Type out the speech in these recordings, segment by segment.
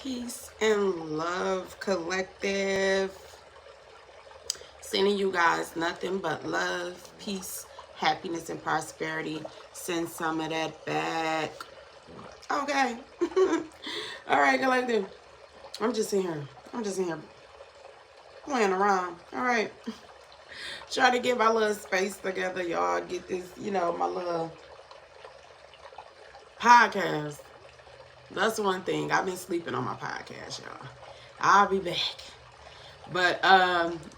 Peace and love collective. Sending you guys nothing but love, peace, happiness, and prosperity. Send some of that back. Okay. All right, collective. I'm just in here. Playing around. All right. Try to get my little space together, y'all. Get this, my little podcast. That's one thing. I've been sleeping on my podcast, y'all. I'll be back. But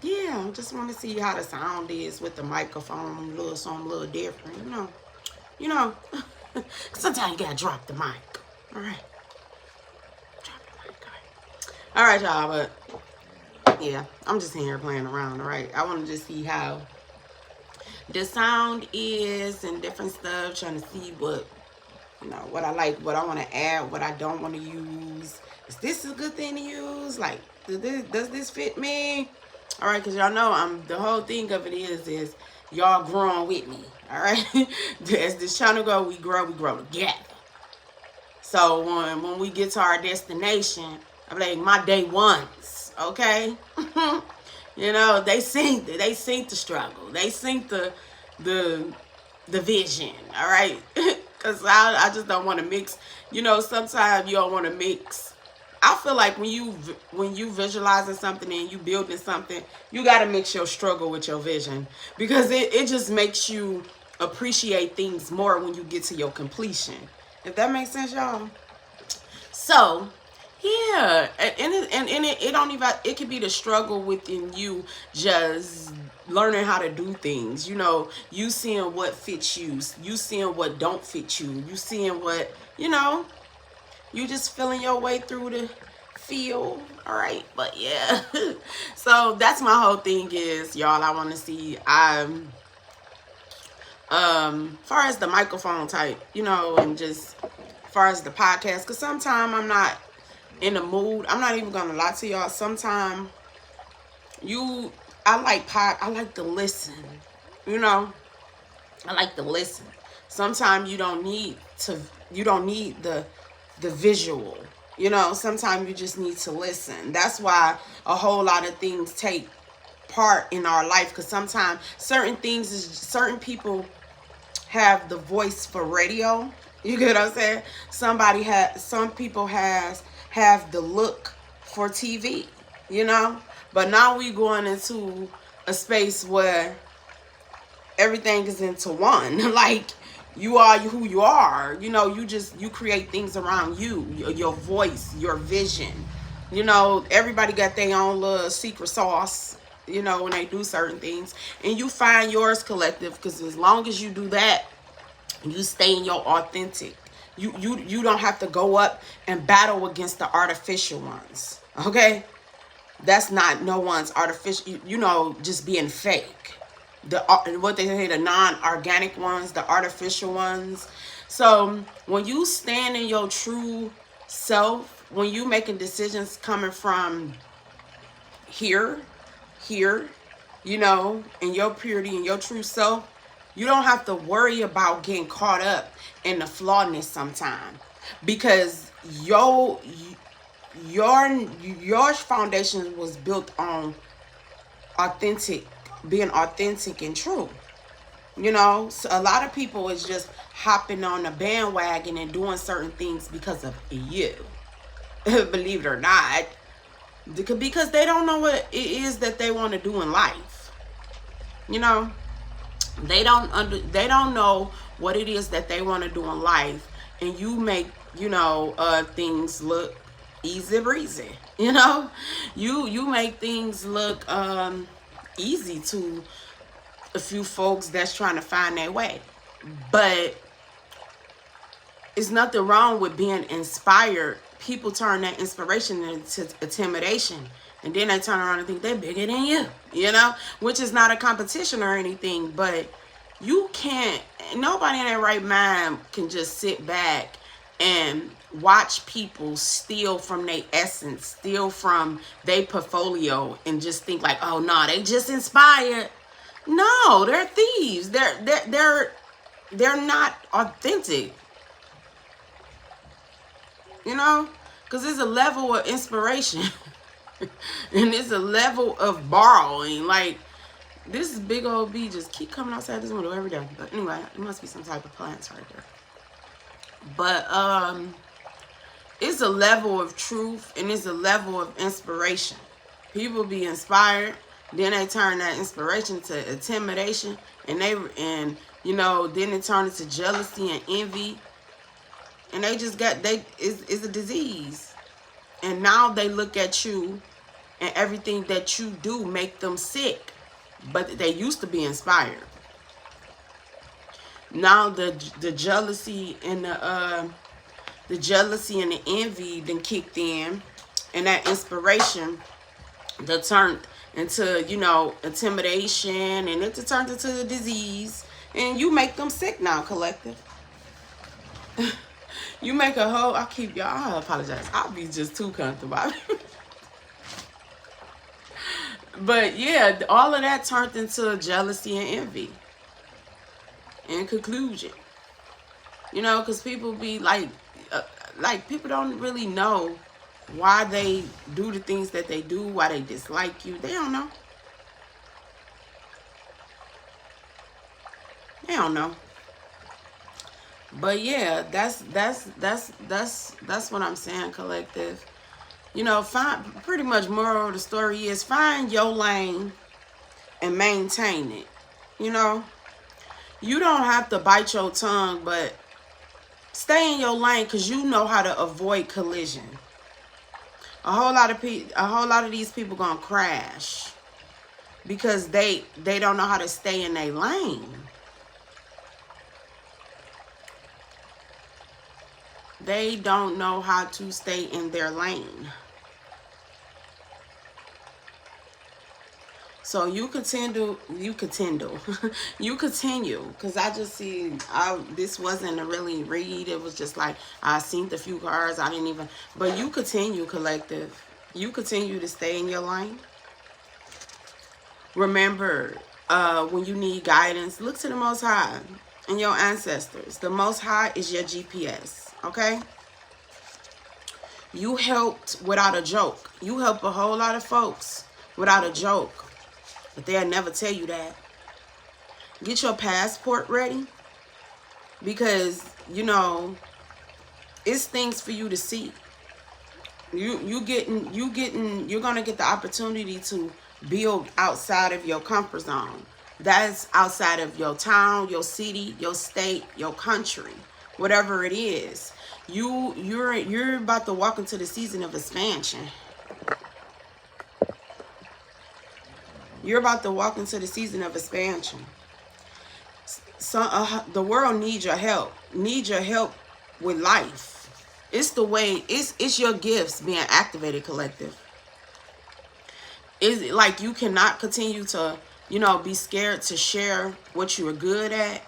yeah, I just want to see how the sound is with the microphone, a little something a little different, you know. Sometimes you gotta drop the mic. All right, drop the mic. All right, y'all. But yeah, I'm just in here playing around. All right, I want to just see how the sound is and different stuff, trying to see what what I like, what I want to add, what I don't want to use. Is this a good thing to use? Like, does this fit me? All right, because y'all know the whole thing of it is y'all growing with me. All right, as this channel go, we grow together. So when we get to our destination, I'm like my day ones, okay? They seen the struggle, they seen the vision. All right. Because I just don't want to mix. Sometimes you don't want to mix. I feel like when you visualizing something and you building something, you got to mix your struggle with your vision. Because it just makes you appreciate things more when you get to your completion. If that makes sense, y'all. So, yeah. And it don't even, it could be the struggle within you just learning how to do things. You seeing what fits you, you seeing what don't fit you, you seeing what you just feeling your way through the field. All right, but yeah. So that's my whole thing is, y'all, I want to see far as the microphone type, and just far as the podcast, because sometimes I'm not in the mood. I'm not even gonna lie to y'all. Sometimes I like to listen. I like to listen. Sometimes you don't need the visual. Sometimes you just need to listen. That's why a whole lot of things take part in our life, because sometimes certain people have the voice for radio. You get what I'm saying? Some people have the look for TV, But now we going into a space where everything is into one. Like, you are who you are. You create things around you, your voice, your vision. Everybody got their own little secret sauce, when they do certain things. And you find yours, collective, because as long as you do that, you stay in your authentic. You don't have to go up and battle against the artificial ones. Okay? That's not no one's artificial, just being fake. What they say, the non-organic ones, the artificial ones. So when you stand in your true self, when you making decisions coming from here, in your purity and your true self, you don't have to worry about getting caught up in the flawness sometime, because your foundation was built on being authentic and true. So a lot of people is just hopping on the bandwagon and doing certain things because of you. Believe it or not, because they don't know what it is that they want to do in life. They don't know what it is that they want to do in life, and you make things look easy breezy. You make things look easy to a few folks that's trying to find their way. But it's nothing wrong with being inspired. People turn that inspiration into intimidation, and then they turn around and think they're bigger than you, which is not a competition or anything. But you can't, nobody in their right mind can just sit back and watch people steal from their essence, steal from their portfolio, and just think like, oh no, they just inspired. No, they're thieves. They're not authentic. Because it's a level of inspiration. And it's a level of borrowing. Like, this big old bee just keep coming outside this window every day. But anyway, it must be some type of plants right there. But it's a level of truth, and it's a level of inspiration. People be inspired, then they turn that inspiration to intimidation, and then it turns into jealousy and envy, and they just got it's a disease. And now they look at you, and everything that you do make them sick, but they used to be inspired. Now the jealousy and the jealousy and the envy then kicked in, and that inspiration that turned into, intimidation, and it turned into a disease, and you make them sick now, collective. You make a whole, I apologize, I'll be just too comfortable. But yeah, all of that turned into jealousy and envy. In conclusion, because people be like people don't really know why they do the things that they do, why they dislike you. They don't know. They don't know. But yeah, that's what I'm saying, collective. Pretty much moral of the story is find your lane and maintain it. You don't have to bite your tongue, but stay in your lane, because you know how to avoid collision. A whole lot of these people gonna crash because they don't know how to stay in their lane. They don't know how to stay in their lane. So you continue, because I just see, this wasn't a really read. It was just like, I seen the few cards, I didn't even, but you continue, collective. You continue to stay in your lane. Remember, when you need guidance, look to the Most High and your ancestors. The Most High is your GPS, okay? You helped without a joke. You help a whole lot of folks without a joke. But they'll never tell you that. Get your passport ready, because it's things for you to see. You're gonna get the opportunity to build outside of your comfort zone. That's outside of your town, your city, your state, your country, whatever it is. You're about to walk into the season of expansion. You're about to walk into the season of expansion. So the world needs your help. Needs your help with life. It's the way. It's your gifts being activated, collective. Is like you cannot continue to be scared to share what you are good at.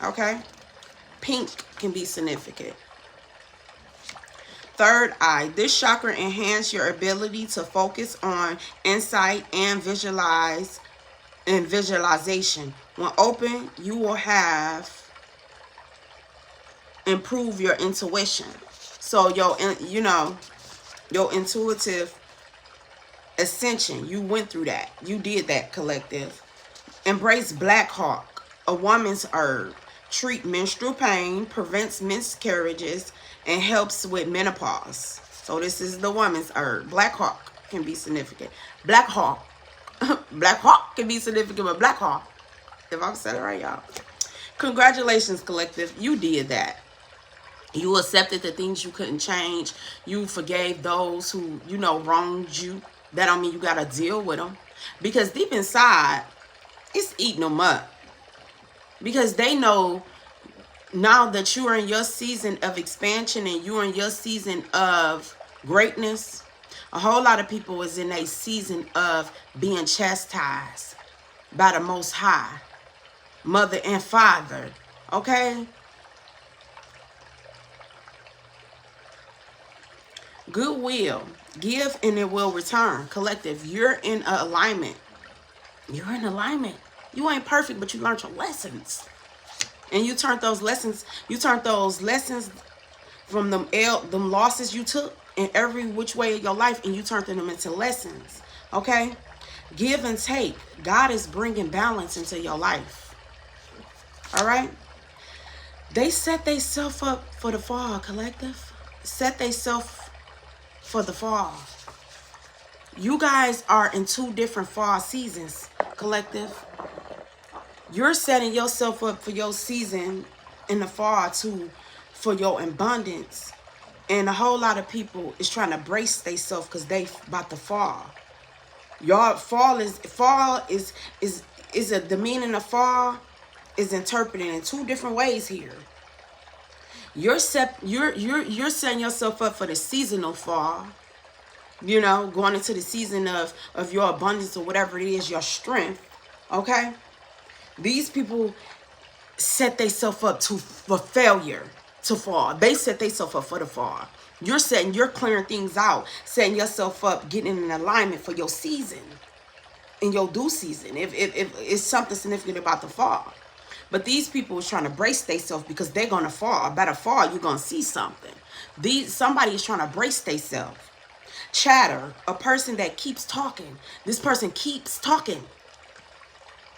Okay. Pink can be significant. Third eye. This chakra enhances your ability to focus on insight and visualization. When open, you will have improve your intuition. So your intuitive ascension, you went through that. You did that, collective. Embrace Blackhawk, a woman's herb. Treat menstrual pain, prevents miscarriages, and helps with menopause. So this is the woman's herb. Blackhawk can be significant. Blackhawk can be significant, but Blackhawk, if I'm saying it right, y'all. Congratulations, collective. You did that. You accepted the things you couldn't change. You forgave those who, wronged you. That don't mean you got to deal with them. Because deep inside, it's eating them up. Because they know now that you are in your season of expansion and you are in your season of greatness, a whole lot of people is in a season of being chastised by the Most High, Mother and Father, okay? Goodwill, give and it will return. Collective, you're in alignment. You're in alignment. You ain't perfect, but you learned your lessons. And you turned those lessons from them losses you took in every which way of your life, and you turned them into lessons. Okay? Give and take. God is bringing balance into your life. All right? They set themselves up for the fall, collective. Set themselves for the fall. You guys are in 2 different fall seasons, collective. You're setting yourself up for your season in the fall too, for your abundance. And a whole lot of people is trying to brace themselves because they about to fall. Y'all, fall is the meaning of fall is interpreted in 2 different ways here. You're setting yourself up for the seasonal fall. You know, going into the season of your abundance or whatever it is, your strength. Okay? These people set themselves up for failure, to fall. They set themselves up for the fall. You're clearing things out, setting yourself up, getting in alignment for your season, in your due season. If it's something significant about the fall. But these people is trying to brace themselves because they're gonna fall. About to fall, you're gonna see something. Somebody is trying to brace themselves. Chatter, a person that keeps talking. This person keeps talking.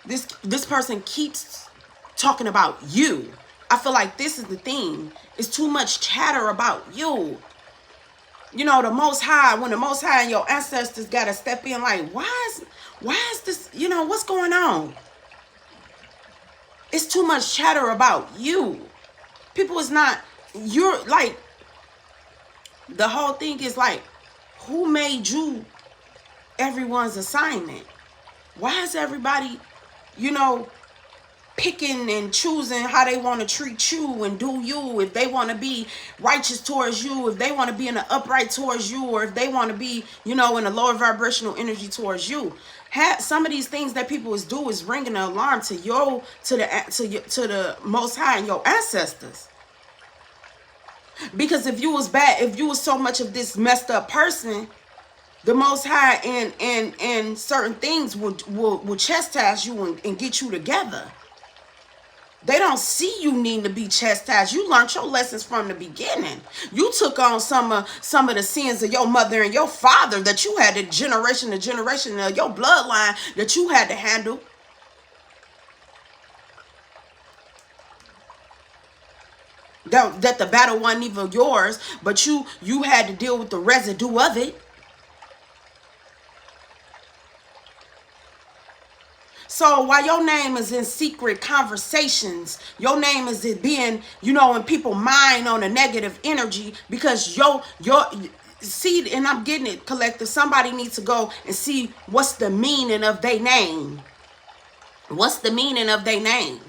This person keeps talking about you. I feel like this is the thing. It's too much chatter about you. You know, the Most High, when the Most High and your ancestors got to step in, like, why is this, you know, what's going on? It's too much chatter about you. People is not, you're like, the whole thing is like, who made you everyone's assignment? Why is everybody, you know, picking and choosing how they want to treat you and do you? If they want to be righteous towards you, if they want to be in the upright towards you, or if they want to be, you know, in a lower vibrational energy towards you. Some of these things that people do is ringing an alarm to the Most High and your ancestors. Because if you was bad, if you was so much of this messed up person, the Most High and certain things will chastise you and get you together. They don't see you need to be chastised. You learned your lessons from the beginning. You took on some of the sins of your mother and your father that you had, the generation to generation of your bloodline that you had to handle. That the battle wasn't even yours, but you had to deal with the residue of it. So while your name is in secret conversations, your name is being, you know, in people mind on a negative energy, because your see, and I'm getting it, collective. Somebody needs to go and see what's the meaning of their name. What's the meaning of their name?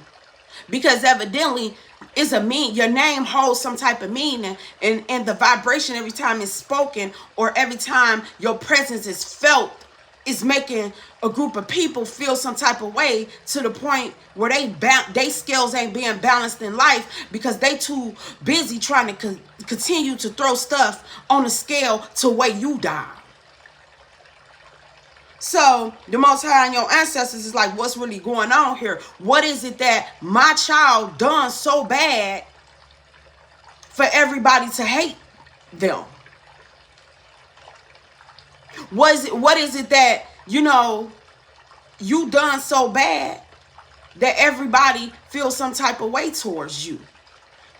Because evidently it's your name holds some type of meaning, and the vibration every time it's spoken or every time your presence is felt is making a group of people feel some type of way, to the point where they scales ain't being balanced in life because they too busy trying to continue to throw stuff on a scale to weigh you down. So the Most High and your ancestors is like, what's really going on here? What is it that my child done so bad for everybody to hate them? What is it that, you know, you done so bad that everybody feels some type of way towards you?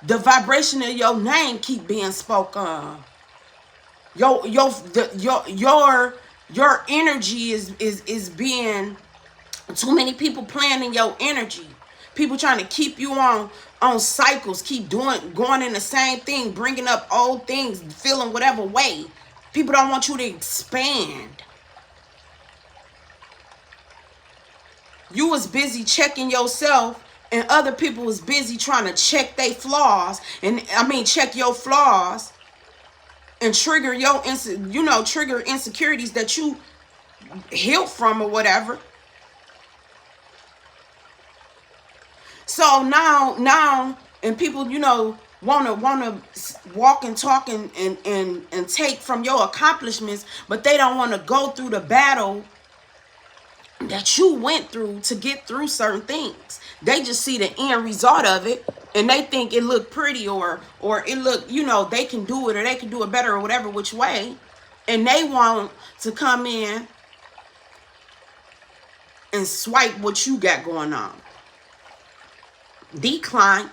The vibration of your name keep being spoken. Your energy is being, too many people playing in your energy. People trying to keep you on cycles, going in the same thing, bringing up old things, feeling whatever way. People don't want you to expand. You was busy checking yourself, and other people was busy trying to check their flaws, check your flaws and trigger trigger insecurities that you healed from or whatever. So now, and people, you know, wanna walk and talk and take from your accomplishments, but they don't want to go through the battle that you went through to get through certain things. They just see the end result of it, and they think it look pretty, or it look, you know, they can do it, or they can do it better, or whatever which way, and they want to come in and swipe what you got going on. Decline.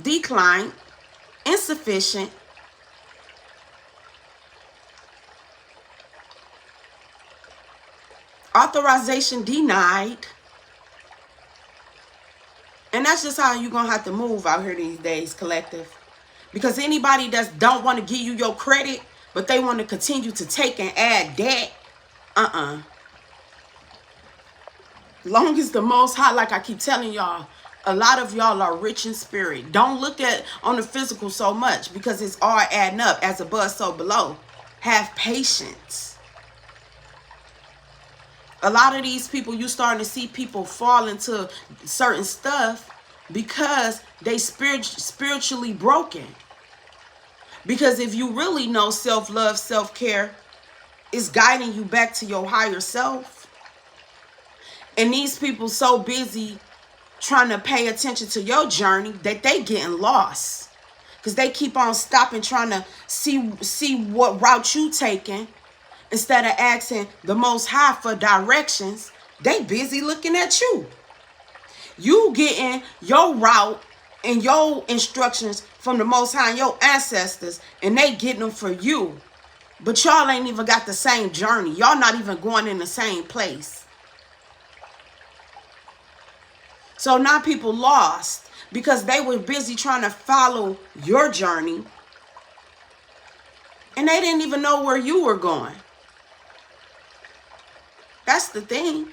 Decline. Insufficient. Authorization denied. And that's just how you're going to have to move out here these days, collective. Because anybody that don't want to give you your credit, but they want to continue to take and add debt, long as the Most High, like I keep telling y'all, a lot of y'all are rich in spirit. Don't look at on the physical so much, because it's all adding up, as above, so below. Have patience. A lot of these people, you starting to see people fall into certain stuff because they spiritually broken. Because if you really know self-love, self-care is guiding you back to your higher self. And these people so busy trying to pay attention to your journey that they getting lost. Because they keep on stopping, trying to see what route you taking. Instead of asking the Most High for directions, they busy looking at you. You getting your route and your instructions from the Most High and your ancestors, and they getting them for you. But y'all ain't even got the same journey. Y'all not even going in the same place. So now people lost because they were busy trying to follow your journey, and they didn't even know where you were going. That's the thing.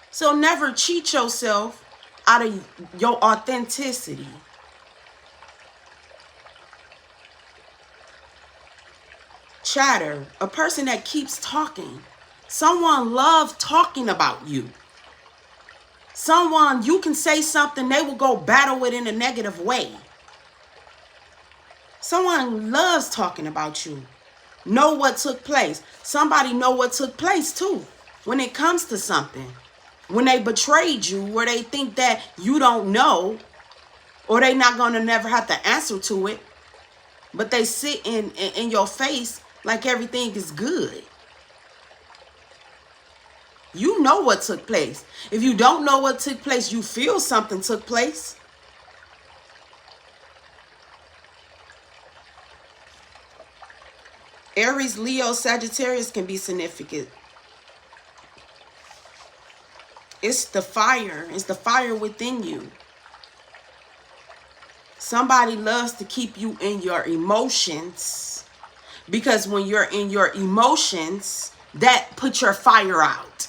So never cheat yourself out of your authenticity. Chatter, a person that keeps talking. Someone loves talking about you. Someone, you can say something, they will go battle it in a negative way. Someone loves talking about you. Know what took place. Somebody know what took place too. When it comes to something, when they betrayed you, where they think that you don't know, or they not going to never have to answer to it, but they sit in your face like everything is good. You know what took place. If you don't know what took place, you feel something took place. Aries, Leo, Sagittarius can be significant. It's the fire. It's the fire within you. Somebody loves to keep you in your emotions, because when you're in your emotions, that puts your fire out.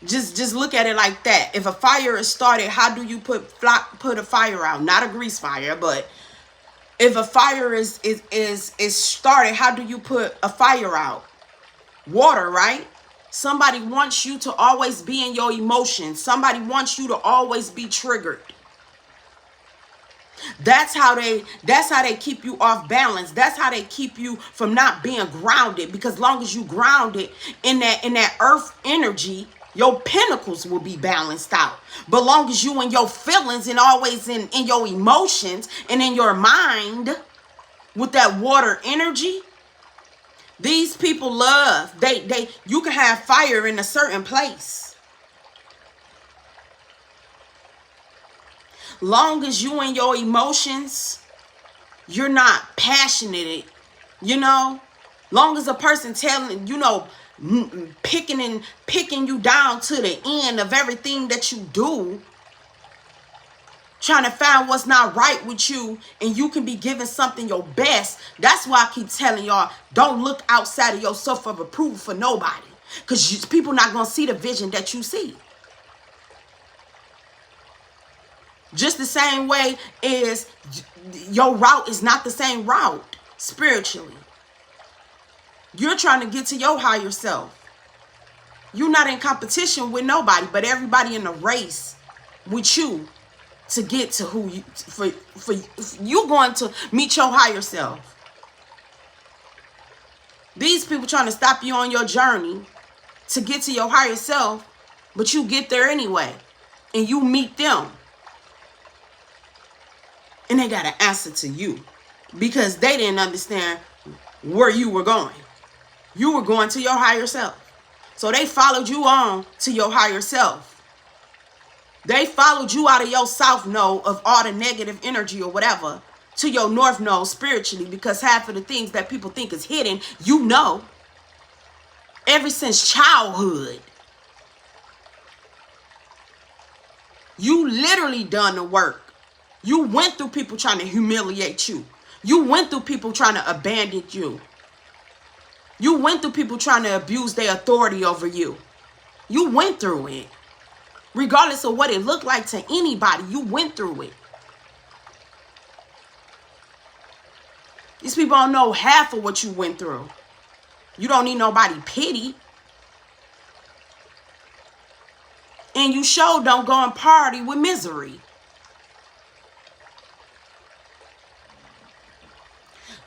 Just look at it like that. If a fire is started, how do you put a fire out? Not a grease fire, but if a fire is started, how do you put a fire out? Water, right? Somebody wants you to always be in your emotions. Somebody wants you to always be triggered. That's how they keep you off balance. That's how they keep you from not being grounded. Because long as you grounded in that earth energy, your pinnacles will be balanced out. But long as you in your feelings and always in your emotions and in your mind with that water energy, these people love, you can have fire in a certain place. Long as you in your emotions, you're not passionate, you know. Long as a person telling, you know, picking you down to the end of everything that you do, trying to find what's not right with you, and you can be giving something your best. That's why I keep telling y'all, don't look outside of yourself for approval for nobody, because people not going to see the vision that you see. Just the same way is your route is not the same route spiritually. You're trying to get to your higher self. You're not in competition with nobody, but everybody in a race with you to get to who you, for you going to meet your higher self. These people trying to stop you on your journey to get to your higher self, but you get there anyway. And you meet them. And they got to answer to you. Because they didn't understand where you were going. You were going to your higher self. So they followed you on to your higher self. They followed you out of your south node of all the negative energy or whatever to your north node spiritually, because half of the things that people think is hidden, you know, ever since childhood. You literally done the work. You went through people trying to humiliate you. You went through people trying to abandon you. You went through people trying to abuse their authority over you. You went through it. Regardless of what it looked like to anybody, you went through it. These people don't know half of what you went through. You don't need nobody pity. And you sure don't go and party with misery.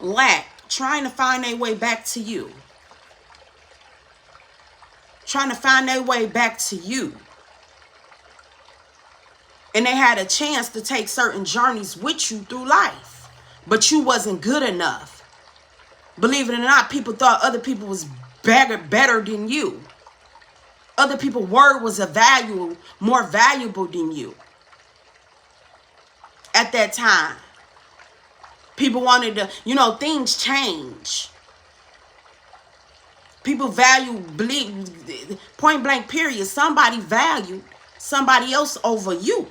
Lack, trying to find their way back to you. Trying to find their way back to you. And they had a chance to take certain journeys with you through life. But you wasn't good enough. Believe it or not, people thought other people was better than you. Other people's word was more valuable than you. At that time. People wanted to, things change. People believe, point blank period, somebody valued somebody else over you.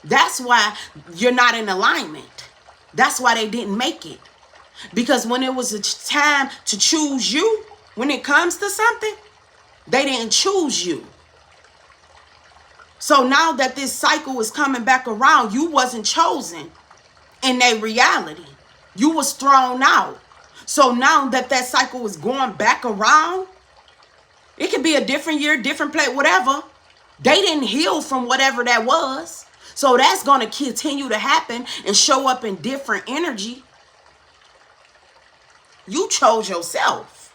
That's why you're not in alignment. That's why they didn't make it. Because when it was a time to choose you, when it comes to something, they didn't choose you. So now that this cycle is coming back around, you wasn't chosen in their reality. You was thrown out. So now that cycle is going back around, it could be a different year, different place, whatever. They didn't heal from whatever that was. So that's going to continue to happen and show up in different energy. You chose yourself.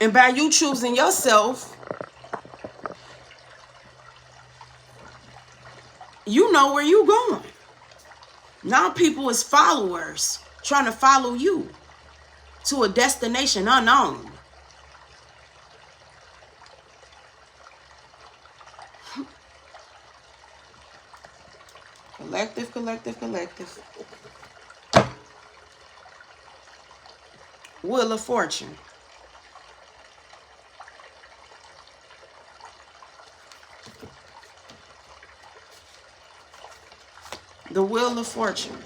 And by you choosing yourself, you know where you going. Now people is followers trying to follow you to a destination unknown. Collective, collective, collective. Wheel of Fortune. The Wheel of Fortune.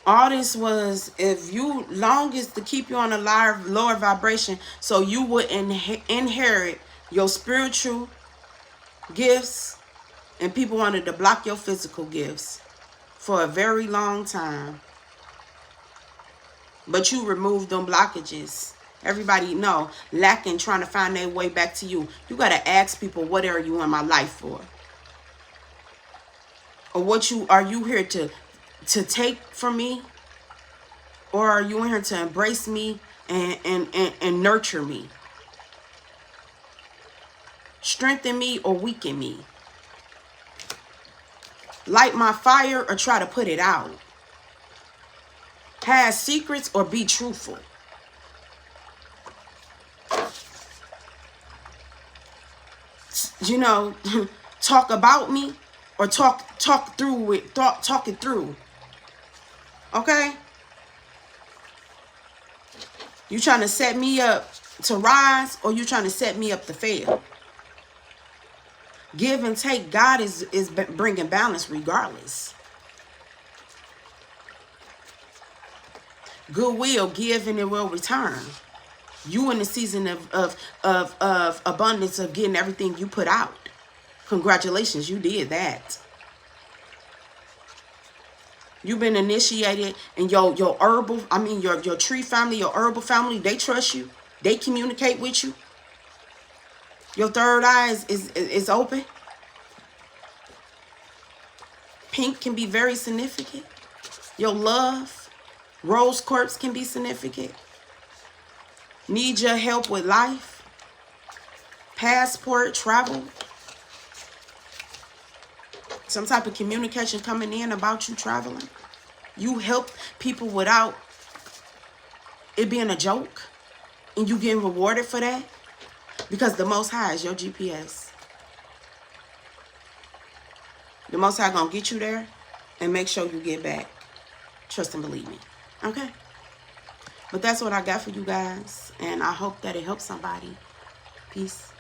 All this was, if you, longest to keep you on a lower vibration, so you would inherit your spiritual gifts, and people wanted to block your physical gifts for a very long time. But you removed them blockages. Everybody know, lacking, trying to find their way back to you. You got to ask people, what are you in my life for? Or what are you here to take from me? Or are you in here to embrace me and nurture me? Strengthen me or weaken me? Light my fire or try to put it out? Have secrets or be truthful? Talk about me or talk through it, talk it through. Okay? You trying to set me up to rise, or you trying to set me up to fail? Give and take. God is bringing balance regardless. Goodwill, give and it will return. You in the season of abundance, of getting everything you put out. Congratulations, you did that. You've been initiated, and your tree family, your herbal family, they trust you. They communicate with you. Your third eye is open. Pink can be very significant. Your love, rose quartz can be significant. Need your help with life, passport, travel. Some type of communication coming in about you traveling. You help people without it being a joke, and you getting rewarded for that, because the Most High is your GPS. The Most High gonna get you there and make sure you get back. Trust and believe me. Okay? But that's what I got for you guys, and I hope that it helps somebody. Peace.